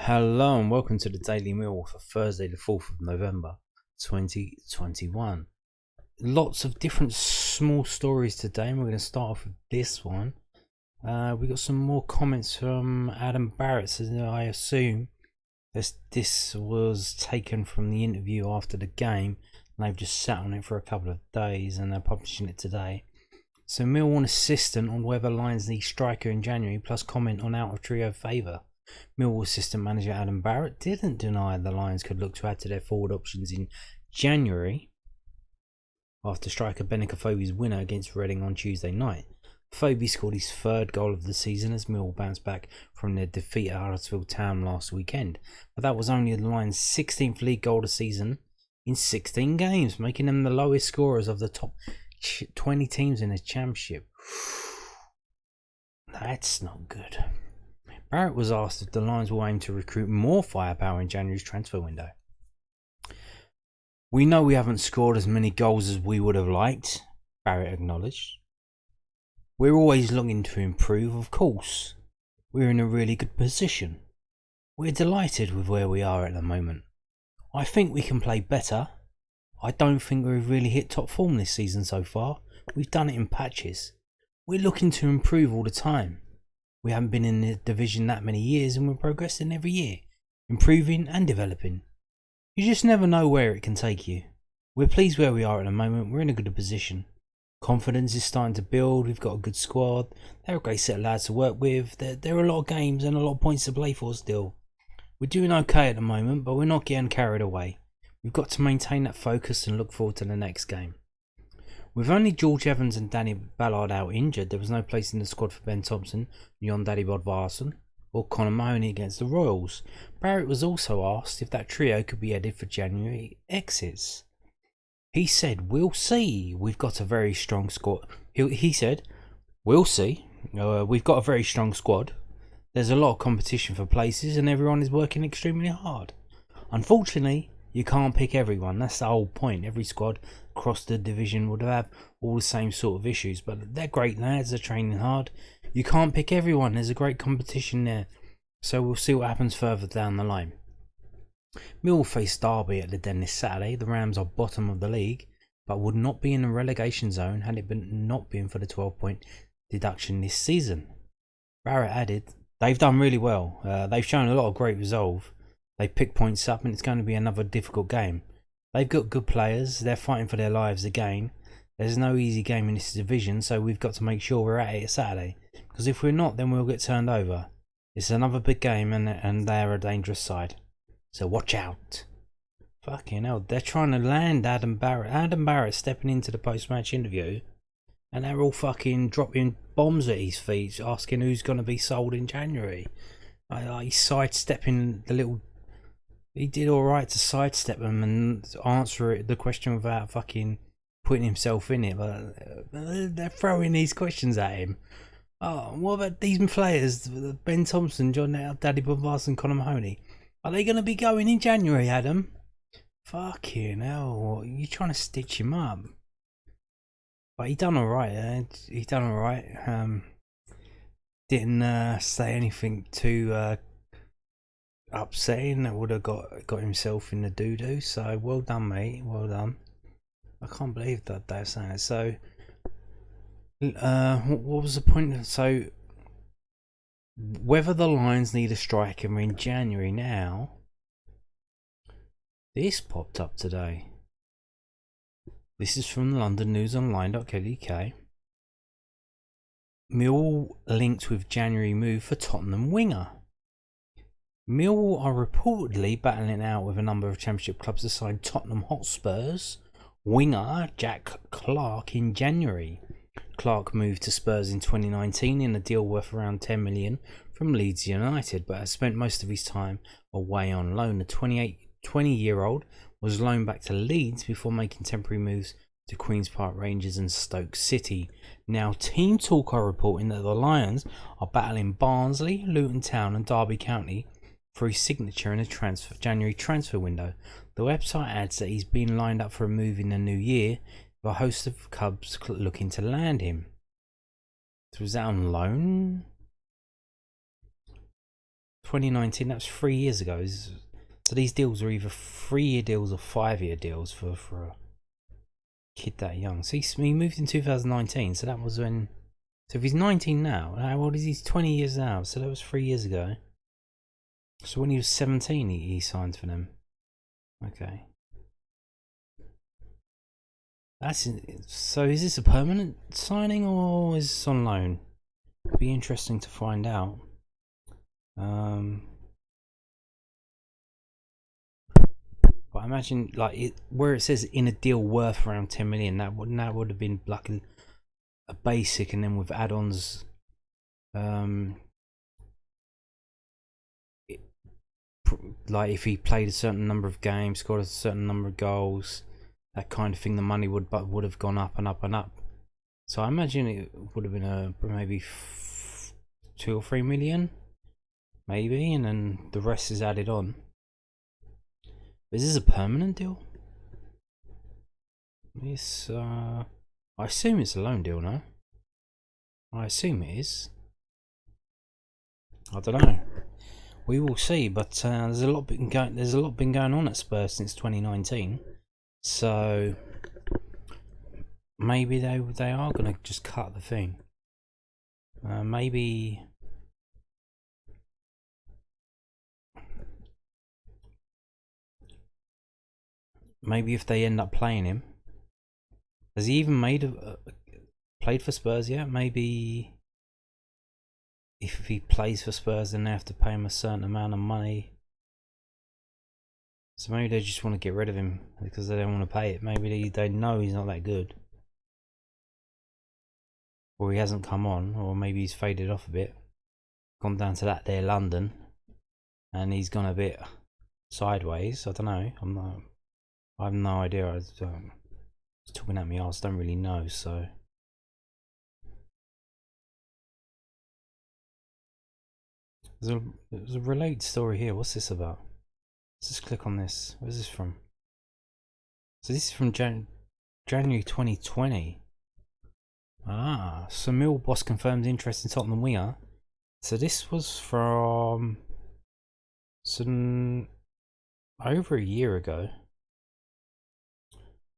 Hello and welcome to the Daily Millwall for Thursday the 4th of November 2021. Lots of different small stories today, and we're going to start off with this one. We got some more comments from Adam Barrett, so I assume this was taken from the interview after the game, and they've just sat on it for a couple of days and they're publishing it today. So Millwall assistant on whether Lions need striker in January, plus comment on out of trio favour. Millwall assistant manager Adam Barrett didn't deny the Lions could look to add to their forward options in January after striker Benik Afobe's winner against Reading on Tuesday night. Afobe scored his third goal of the season as Millwall bounced back from their defeat at Huddersfield Town last weekend, but that was only the Lions' 16th league goal of the season in 16 games, making them the lowest scorers of the top 20 teams in the championship. That's not good. Barrett was asked if the Lions will aim to recruit more firepower in January's transfer window. We know we haven't scored as many goals as we would have liked, Barrett acknowledged. We're always looking to improve, of course. We're in a really good position. We're delighted with where we are at the moment. I think we can play better. I don't think we've really hit top form this season so far. We've done it in patches. We're looking to improve all the time. We haven't been in the division that many years and we're progressing every year, improving and developing. You just never know where it can take you. We're pleased where we are at the moment. We're in a good position. Confidence is starting to build. We've got a good squad. They're a great set of lads to work with. There are a lot of games and a lot of points to play for still. We're doing okay at the moment, but we're not getting carried away. We've got to maintain that focus and look forward to the next game. With only George Evans and Danny Ballard out injured, there was no place in the squad for Ben Thompson, Jon Daddy Bodvarsson or Conor Mahoney against the Royals. Barrett was also asked if that trio could be added for January exits. He said, "We'll see. We've got a very strong squad." He said, "We'll see. We've got a very strong squad. There's a lot of competition for places and everyone is working extremely hard. Unfortunately, you can't pick everyone. That's the whole point. Every squad across the division would have all the same sort of issues, but they're great lads, they're training hard. You can't pick everyone. There's a great competition there. So we'll see what happens further down the line." Millwall face Derby at the Den this Saturday. The Rams are bottom of the league, but would not be in the relegation zone had it not been for the 12-point deduction this season. Barrett added, "They've done really well. They've shown a lot of great resolve. They pick points up and it's going to be another difficult game. They've got good players. They're fighting for their lives again. There's no easy game in this division, so we've got to make sure we're at it Saturday. Because if we're not, then we'll get turned over. It's another big game and they're a dangerous side. So watch out." Fucking hell, they're trying to land Adam Barrett. Adam Barrett stepping into the post-match interview and they're all fucking dropping bombs at his feet, asking who's going to be sold in January. He's sidestepping the little... He did alright to sidestep them and answer the question without fucking putting himself in it. But they're throwing these questions at him. Oh, what about these players? Ben Thompson, Jon Daddy Bodvarsson, Conor Mahoney. Are they going to be going in January, Adam? Fucking hell, you're trying to stitch him up. But he done alright. He done alright. Didn't say anything too upsetting that would have got himself in the doo-doo. So well done, mate. Well done. I can't believe that they're saying it. So what was the point? So whether the Lions need a striker in January now. This popped up today. This is from londonnewsonline.co.uk. Millwall linked with January move for Tottenham winger. Millwall are reportedly battling out with a number of Championship clubs to sign Tottenham Hotspur's winger Jack Clarke in January. Clarke moved to Spurs in 2019 in a deal worth around 10 million from Leeds United, but has spent most of his time away on loan. The 20-year-old was loaned back to Leeds before making temporary moves to Queen's Park Rangers and Stoke City. Now, Team Talk are reporting that the Lions are battling Barnsley, Luton Town and Derby County for his signature in the January transfer window. The website adds that he's been lined up for a move in the new year, with a host of clubs looking to land him. So was that on loan? 2019. That's 3 years ago. So these deals are either 3-year deals or 5-year deals for a kid that young. So he moved in 2019. So that was when. So if he's 19 now, how old is he? He's 20 years now. So that was 3 years ago. So when he was 17, he signed for them. Okay. So is this a permanent signing or is this on loan? It'd be interesting to find out. But I imagine like where it says in a deal worth around 10 million, that would have been like a basic, and then with add-ons, like if he played a certain number of games, scored a certain number of goals, that kind of thing, the money would have gone up and up and up. So I imagine it would have been maybe 2 or 3 million, maybe, and then the rest is added on. Is this a permanent deal? This I assume it's a loan deal, no? I assume it is. I don't know. We will see, but there's a lot been going on at Spurs since 2019. So maybe they are going to just cut the thing. Maybe if they end up playing him. Has he even played for Spurs yet? Maybe if he plays for Spurs, then they have to pay him a certain amount of money. So maybe they just want to get rid of him because they don't want to pay it. Maybe they know he's not that good, or he hasn't come on, or maybe he's faded off a bit, gone down to that there London, and he's gone a bit sideways. I don't know. I have no idea. It's talking at me. I don't really know. So there's a related story here. What's this about? Let's just click on this. Where's this from? So this is from January 2020. So Millwall boss confirms interest in Tottenham winger. So this was from over a year ago.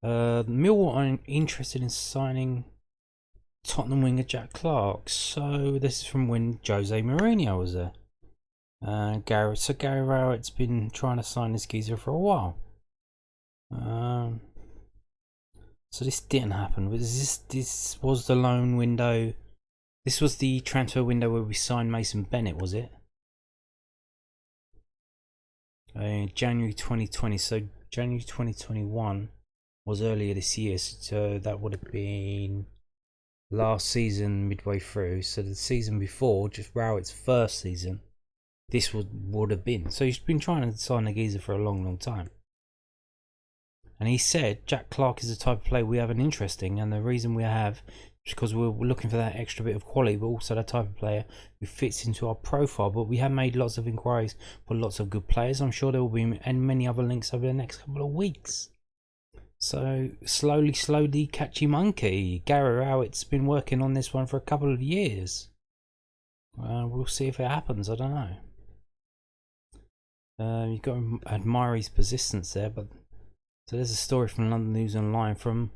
Millwall are interested in signing Tottenham winger Jack Clarke. So this is from when Jose Mourinho was there. Gary Rowett's been trying to sign this geezer for a while. So this didn't happen. This was the loan window. This was the transfer window where we signed Mason Bennett, was it? January 2020. So January 2021 was earlier this year. So that would have been last season, midway through. So the season before, just Rowett's first season, this would have been. So he's been trying to sign a geezer for a long time. And he said Jack Clarke is the type of player we have an interest in, and the reason we have is because we're looking for that extra bit of quality, but also the type of player who fits into our profile. But we have made lots of inquiries for lots of good players. I'm sure there will be many other links over the next couple of weeks. So slowly, catchy monkey. Gary Rowett's been working on this one for a couple of years. We'll see if it happens. I don't know. You've got to admire his persistence there, but so there's a story from London News Online from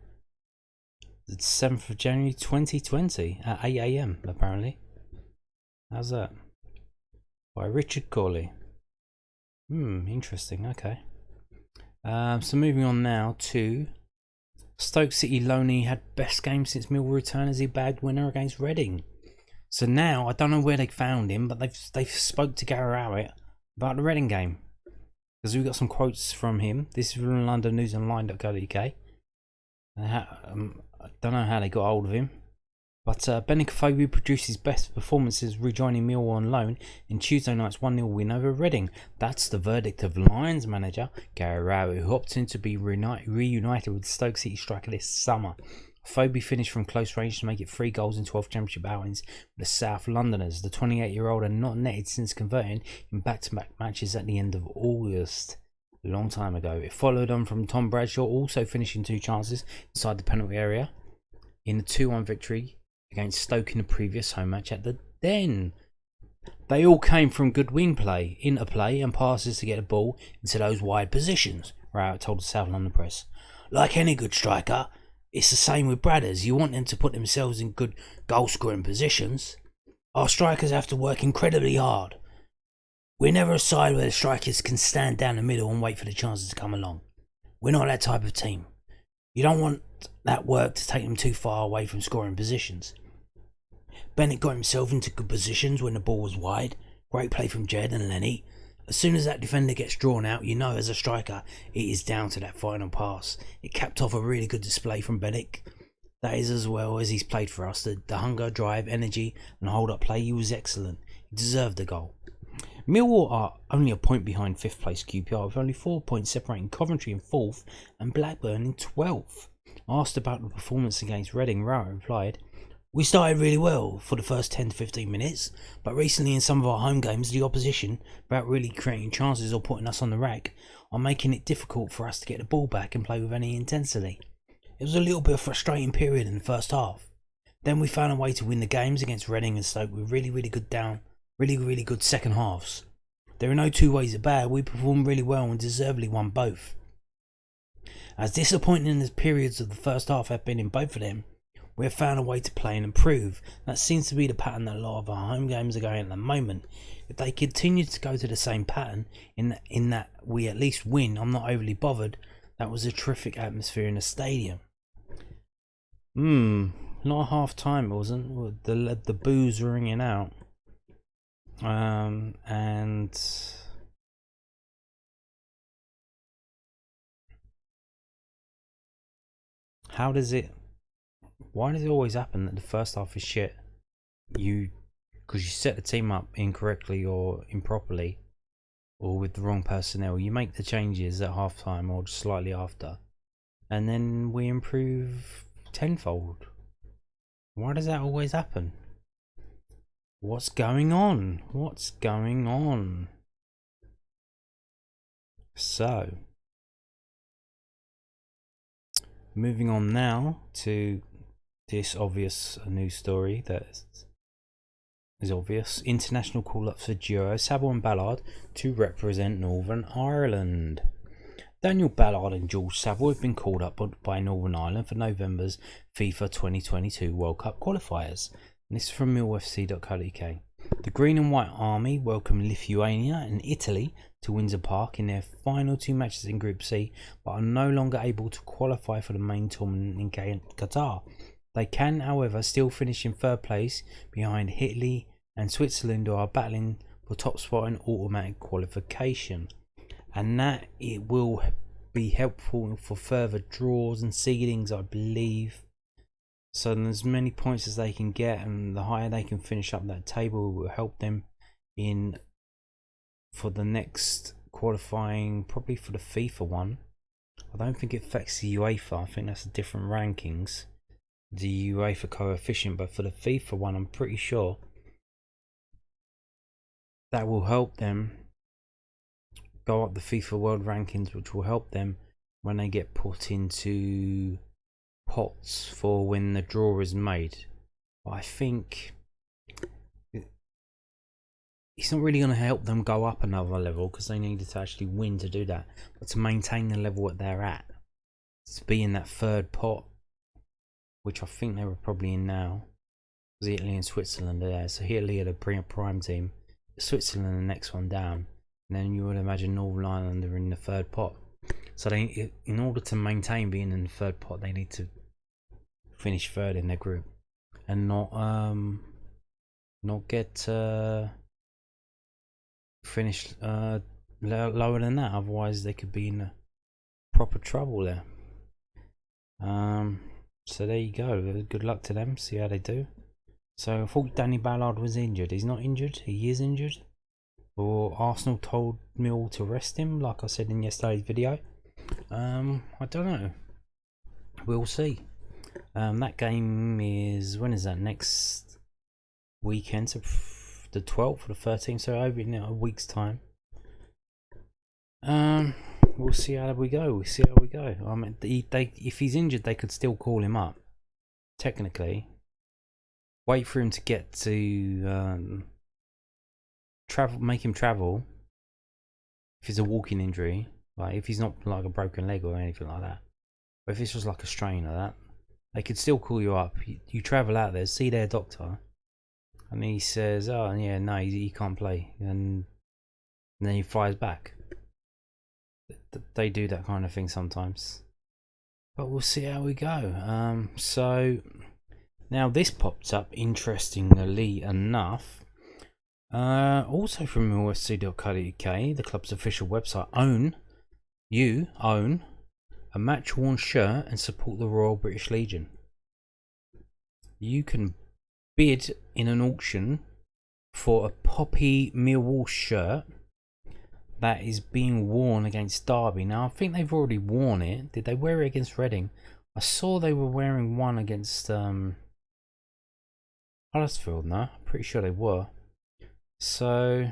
the 7th of January 2020 at 8 AM apparently. How's that? By Richard Corley. Interesting. Okay. So moving on now to Stoke City loanee had best game since Millwall return as he bagged winner against Reading. So now I don't know where they found him, but they've spoke to Gary Rowett about the Reading game, because we've got some quotes from him. This is from londonnewsonline.co.uk. I don't know how they got hold of him, but Benicofobia produced his best performances rejoining Millwall on loan in Tuesday night's 1-0 win over Reading. That's the verdict of Lions manager Gary Rowett, who hoped to be reunited with Stoke City striker this summer. Phobie finished from close range to make it 3 goals in 12 championship outings with the South Londoners. The 28-year-old had not netted since converting in back-to-back matches at the end of August, a long time ago. It followed on from Tom Bradshaw also finishing 2 chances inside the penalty area in the 2-1 victory against Stoke in the previous home match at the Den. They all came from good wing play, interplay and passes to get the ball into those wide positions, Barrett told Saville on the press. Like any good striker, it's the same with Bradders. You want them to put themselves in good goal-scoring positions. Our strikers have to work incredibly hard. We're never a side where the strikers can stand down the middle and wait for the chances to come along. We're not that type of team. You don't want that work to take them too far away from scoring positions. Bennett got himself into good positions when the ball was wide. Great play from Jed and Lenny. As soon as that defender gets drawn out, you know as a striker it is down to that final pass. It capped off a really good display from Bennett. That is as well as he's played for us. The hunger, drive, energy and hold-up play, he was excellent. He deserved the goal. Millwall are only a point behind 5th place QPR with only 4 points separating Coventry in 4th and Blackburn in 12th. Asked about the performance against Reading, Rowett replied, "We started really well for the first 10 to 15 minutes, but recently in some of our home games, the opposition, without really creating chances or putting us on the rack, are making it difficult for us to get the ball back and play with any intensity. It was a little bit of a frustrating period in the first half. Then we found a way to win the games against Reading and Stoke with really good second halves. There are no two ways about it. We performed really well and deservedly won both. As disappointing as periods of the first half have been in both of them, we have found a way to play and improve. That seems to be the pattern that a lot of our home games are going at the moment. If they continue to go to the same pattern, in that we at least win, I'm not overly bothered. That was a terrific atmosphere in the stadium." Not half time, it wasn't. The boos were ringing out. And why does it always happen that the first half is shit? Because you set the team up incorrectly or improperly or with the wrong personnel. You make the changes at half time or just slightly after, and then we improve tenfold. Why does that always happen? What's going on? So, moving on now to this obvious news story that is obvious. International call-up for duo Saville and Ballard to represent Northern Ireland. Daniel Ballard and George Saville have been called up by Northern Ireland for November's FIFA 2022 World Cup qualifiers. And this is from millfc.co.uk. The Green and White Army welcome Lithuania and Italy to Windsor Park in their final 2 matches in Group C, but are no longer able to qualify for the main tournament in Qatar. They can, however, still finish in 3rd place behind Italy and Switzerland, who are battling for top spot and automatic qualification. And that it will be helpful for further draws and seedings, I believe. So as many points as they can get, and the higher they can finish up that table, will help them in for the next qualifying, probably for the FIFA one. I don't think it affects the UEFA. I think that's a different rankings, the UEFA coefficient. But for the FIFA one, I'm pretty sure that will help them go up the FIFA World Rankings, which will help them when they get put into pots for when the draw is made. But I think it's not really going to help them go up another level, because they needed to actually win to do that. But to maintain the level that they're at, to be in that 3rd pot, which I think they were probably in now, because Italy and Switzerland are there. So Italy are the prime team, Switzerland the next one down, and then you would imagine Northern Ireland are in the 3rd pot. So they, in order to maintain being in the 3rd pot, they need to finish 3rd in their group and not get finished lower than that. Otherwise, they could be in proper trouble there. So there you go. Good luck to them. See how they do. So I thought Danny Ballard was injured. He's not injured. He is injured. Or Arsenal told Mill to rest him, like I said in yesterday's video. I don't know. We'll see. That game is, when is that? Next weekend, so the 12th or the 13th, so over in a week's time. We'll see how we go. I mean, if he's injured, they could still call him up. Technically, wait for him to get to make him travel. If it's a walking injury, like if he's not like a broken leg or anything like that, but if it's just like a strain or that, they could still call you up. You travel out there, see their doctor, and he says, "Oh yeah, no, he can't play," and then he flies back. They do that kind of thing sometimes, but we'll see how we go. So now this popped up, interestingly enough. Also from millwallfc.co.uk, the club's official website, you own a match-worn shirt and support the Royal British Legion. You can bid in an auction for a poppy Millwall shirt that is being worn against Derby. Now, I think they've already worn it. Did they wear it against Reading? I saw they were wearing one against Huddersfield. No, I'm pretty sure they were. So,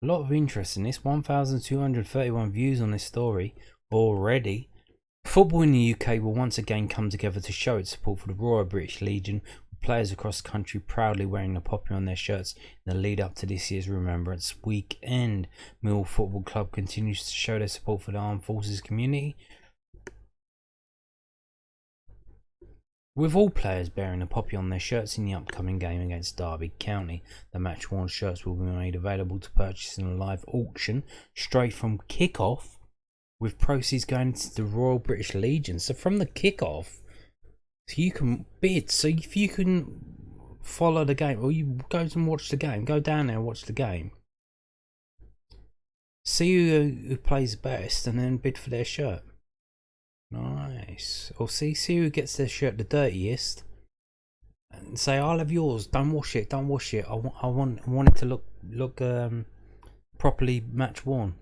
a lot of interest in this. 1,231 views on this story already. Football in the UK will once again come together to show its support for the Royal British Legion, with players across the country proudly wearing the poppy on their shirts in the lead up to this year's Remembrance Weekend. Millwall Football Club continues to show their support for the armed forces community, with all players bearing a poppy on their shirts in the upcoming game against Derby County. The match-worn shirts will be made available to purchase in a live auction straight from kick-off, with proceeds going to the Royal British Legion. So from the kick-off, so you can bid. So if you can follow the game, or you go and watch the game, go down there and watch the game, see who plays best, and then bid for their shirt. Nice. Or see who gets their shirt the dirtiest, and say, "I'll have yours. Don't wash it. Don't wash it. I want it to look properly match worn."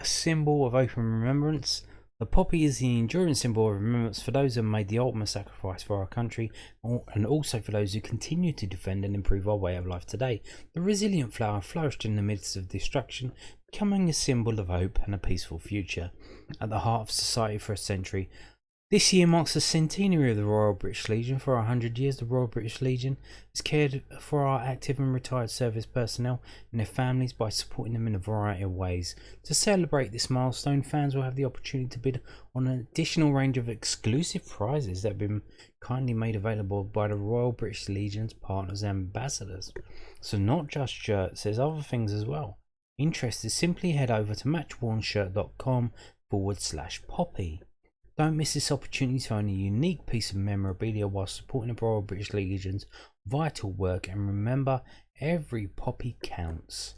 A symbol of open remembrance. The poppy is the enduring symbol of remembrance for those who have made the ultimate sacrifice for our country, and also for those who continue to defend and improve our way of life today. The resilient flower flourished in the midst of destruction, becoming a symbol of hope and a peaceful future. At the heart of society for a century, this year marks the centenary of the Royal British Legion. For 100 years, the Royal British Legion has cared for our active and retired service personnel and their families by supporting them in a variety of ways. To celebrate this milestone, fans will have the opportunity to bid on an additional range of exclusive prizes that have been kindly made available by the Royal British Legion's partners and ambassadors. So not just shirts, there's other things as well. Interested, simply head over to matchwornshirt.com/poppy. Don't miss this opportunity to own a unique piece of memorabilia while supporting the Royal British Legion's vital work, and remember, every poppy counts.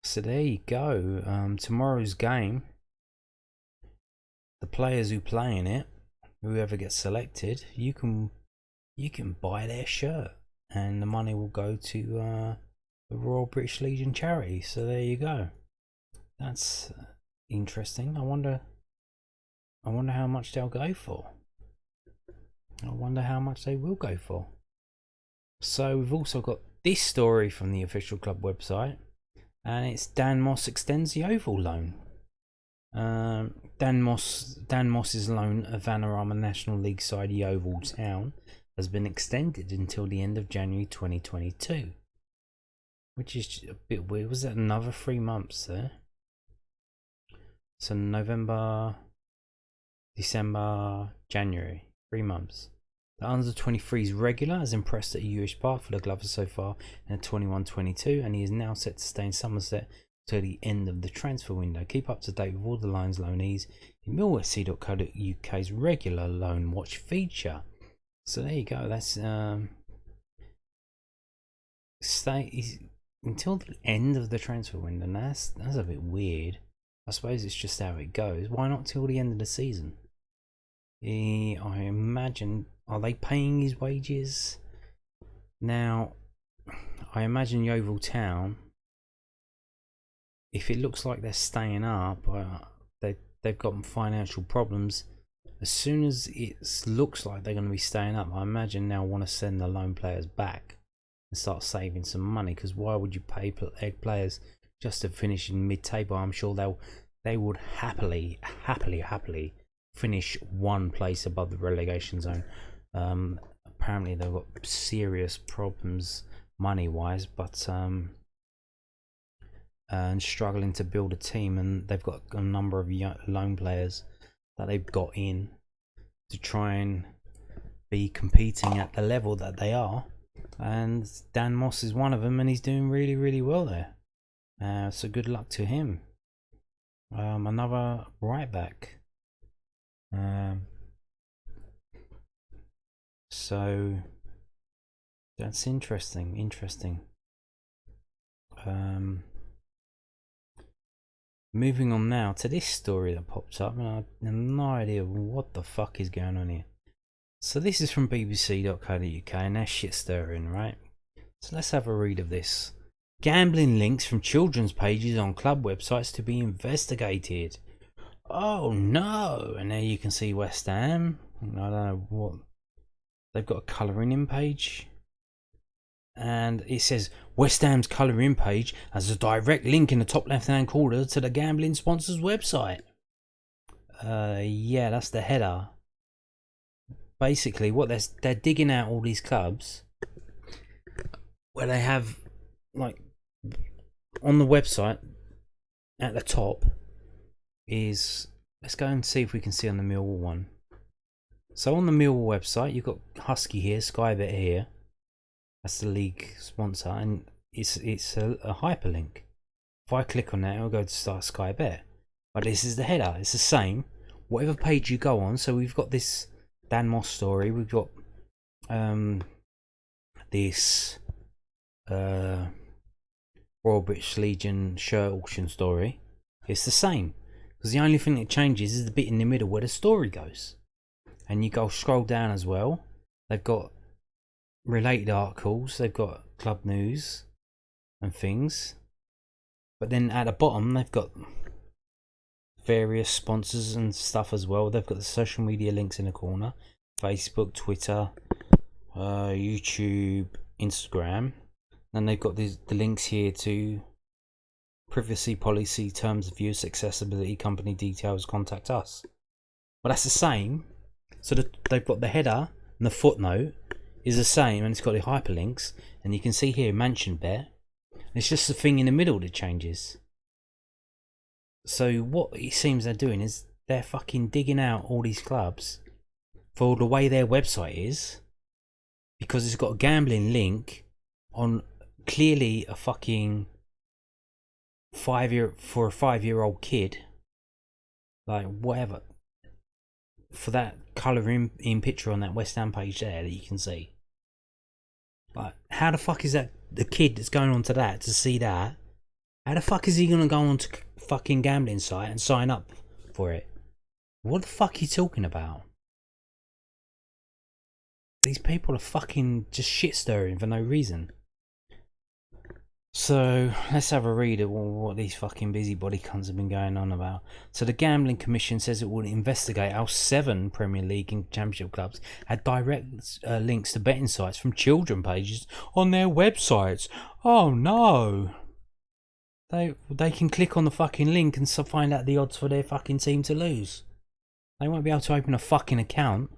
So there you go. Tomorrow's game, the players who play in it, whoever gets selected, you can buy their shirt, and the money will go to the Royal British Legion charity. So there you go. That's interesting. I wonder how much they'll go for. I wonder how much they will go for. So we've also got this story from the official club website, and it's Dan Moss extends the Yeovil loan. Dan Moss's loan of Vanarama National League side Yeovil Town has been extended until the end of January 2022, which is a bit weird. Was that another 3 months there? So November, December, January, 3 months. The under-23's regular has impressed at Ewich Park for the Glovers so far in 21-22, and he is now set to stay in Somerset till the end of the transfer window. Keep up to date with all the Lions loanees in millwallfc.co.uk's regular loan watch feature. So there you go. That's stay until the end of the transfer window. Now that's a bit weird. I suppose it's just how it goes. Why not till the end of the season? I imagine, are they paying his wages? Now, I imagine Yeovil Town, if it looks like they're staying up, they've got financial problems. As soon as it looks like they're going to be staying up, I imagine they'll want to send the loan players back and start saving some money, because why would you pay players just to finish in mid-table? I'm sure they would happily finish one place above the relegation zone. Apparently they've got serious problems money wise, but and struggling to build a team, and they've got a number of loan players that they've got in to try and be competing at the level that they are, and Dan Moss is one of them, and he's doing really, really well there. So good luck to him. Another right back. So that's interesting. Moving on now to this story that popped up, and I have no idea what the fuck is going on here. So this is from bbc.co.uk, and they're shit stirring, right? So let's have a read of this. Gambling links from children's pages on club websites to be investigated. Oh no! And there you can see West Ham. I don't know what. They've got a colouring in page. And it says West Ham's colouring page has a direct link in the top left hand corner to the gambling sponsor's website. Yeah, that's the header. Basically, what they're digging out all these clubs where they have, like, on the website at the top is, let's go and see if we can see on the Millwall one. So on the Millwall website, you've got Husky here, Sky Bet here. That's the league sponsor, and it's a hyperlink. If I click on that, it'll go to start Sky Bet. But this is the header. It's the same. Whatever page you go on. So we've got this Dan Moss story. We've got this Royal British Legion shirt auction story. It's the same, because the only thing that changes is the bit in the middle where the story goes. And you go scroll down as well. They've got related articles, they've got club news and things, but then at the bottom they've got various sponsors and stuff as well. They've got the social media links in the corner: Facebook, Twitter, YouTube, Instagram. And they've got the links here to privacy policy, terms of use, accessibility, company details, contact us. But that's the same. So they've got the header and the footnote is the same, and it's got the hyperlinks, and you can see here Mansion Bet. It's just the thing in the middle that changes. So what it seems they're doing is they're fucking digging out all these clubs for the way their website is, because it's got a gambling link on clearly a fucking 5-year-old kid, like whatever, for that colour in picture on that West Ham page there that you can see. Like, how the fuck is that the kid that's going on to that to see that? How the fuck is he gonna go on to fucking gambling site and sign up for it? What the fuck are you talking about? These people are fucking just shit stirring for no reason. So let's have a read of what these fucking busybody cunts have been going on about. So the Gambling Commission says it will investigate how 7 Premier League and Championship clubs had direct links to betting sites from children pages on their websites. Oh no! They can click on the fucking link and find out the odds for their fucking team to lose. They won't be able to open a fucking account.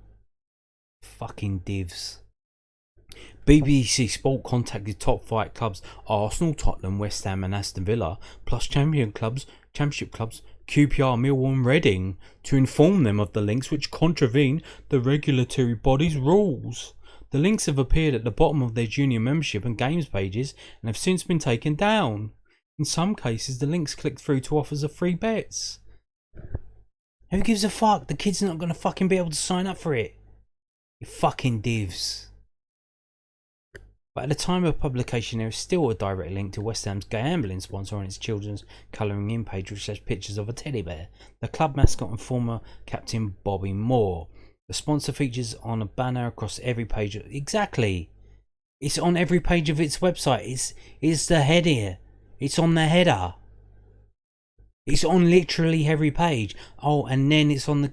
Fucking divs. BBC Sport contacted top 5 clubs Arsenal, Tottenham, West Ham and Aston Villa, plus Championship clubs QPR, Millwall and Reading, to inform them of the links which contravene the regulatory body's rules. The links have appeared at the bottom of their junior membership and games pages and have since been taken down. In some cases, the links click through to offers of free bets. Who gives a fuck? The kid's not going to fucking be able to sign up for it. You fucking divs. But at the time of publication, there is still a direct link to West Ham's gambling sponsor on its children's colouring in page, which has pictures of a teddy bear, the club mascot and former captain Bobby Moore. The sponsor features on a banner across every page. Exactly. It's on every page of its website. It's the header. It's on the header. It's on literally every page. Oh, and then it's on the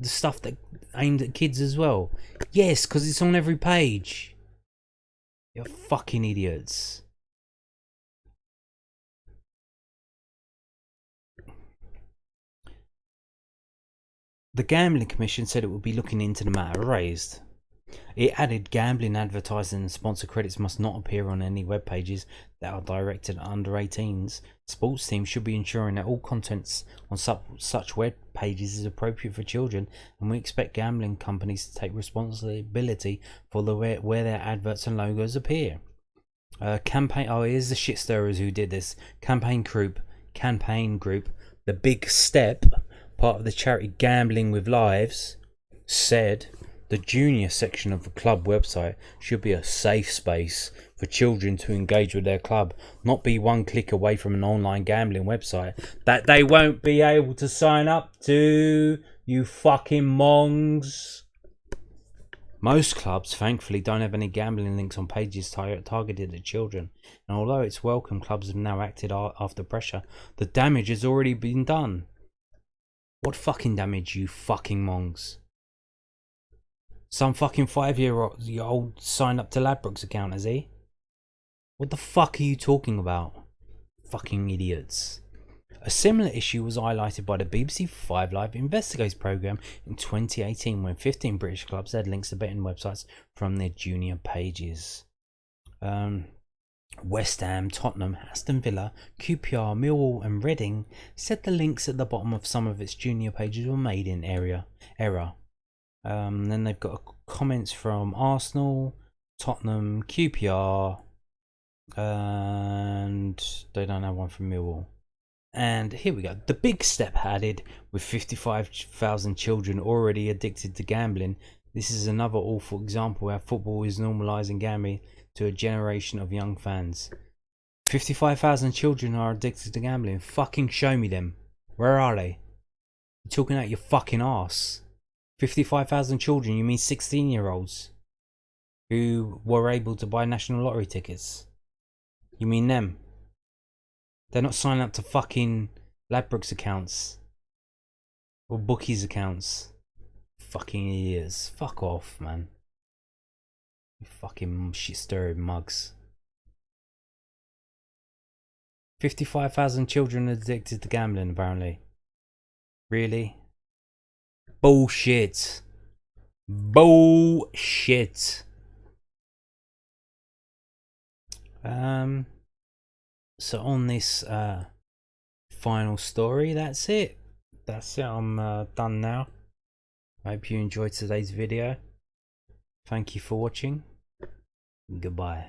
stuff that aimed at kids as well. Yes, because it's on every page. You're fucking idiots. The Gambling Commission said it would be looking into the matter raised. It added gambling advertising and sponsor credits must not appear on any web pages that are directed at under 18s. Sports teams should be ensuring that all contents on such web pages is appropriate for children, and we expect gambling companies to take responsibility for where their adverts and logos appear. Campaign. Oh, here's the shit stirrers who did this. Campaign group. The Big Step, part of the charity Gambling with Lives, said the junior section of the club website should be a safe space for children to engage with their club, not be one click away from an online gambling website that they won't be able to sign up to, you fucking mongs. Most clubs, thankfully, don't have any gambling links on pages targeted at children, and although it's welcome clubs have now acted after pressure, the damage has already been done. What fucking damage, you fucking mongs? Some fucking 5-year-old signed up to Ladbrokes account, has he? What the fuck are you talking about? Fucking idiots. A similar issue was highlighted by the BBC 5 Live Investigates programme in 2018 when 15 British clubs had links to betting websites from their junior pages. West Ham, Tottenham, Aston Villa, QPR, Millwall and Reading said the links at the bottom of some of its junior pages were made in error. Then they've got comments from Arsenal, Tottenham, QPR, and they don't have one from Millwall. And here we go. The Big Step added, with 55,000 children already addicted to gambling, this is another awful example how football is normalising gambling to a generation of young fans. 55,000 children are addicted to gambling. Fucking show me them. Where are they? You're talking out your fucking arse. 55,000 children, you mean 16-year-olds who were able to buy national lottery tickets? You mean them? They're not signing up to fucking Ladbrokes accounts or bookies accounts. Fucking idiots. Fuck off, man. You fucking shit stirring mugs. 55,000 children addicted to gambling, apparently. Really? Bullshit. Bullshit. So on this final story, that's it. I'm done now. I hope you enjoyed today's video. Thank you for watching. Goodbye.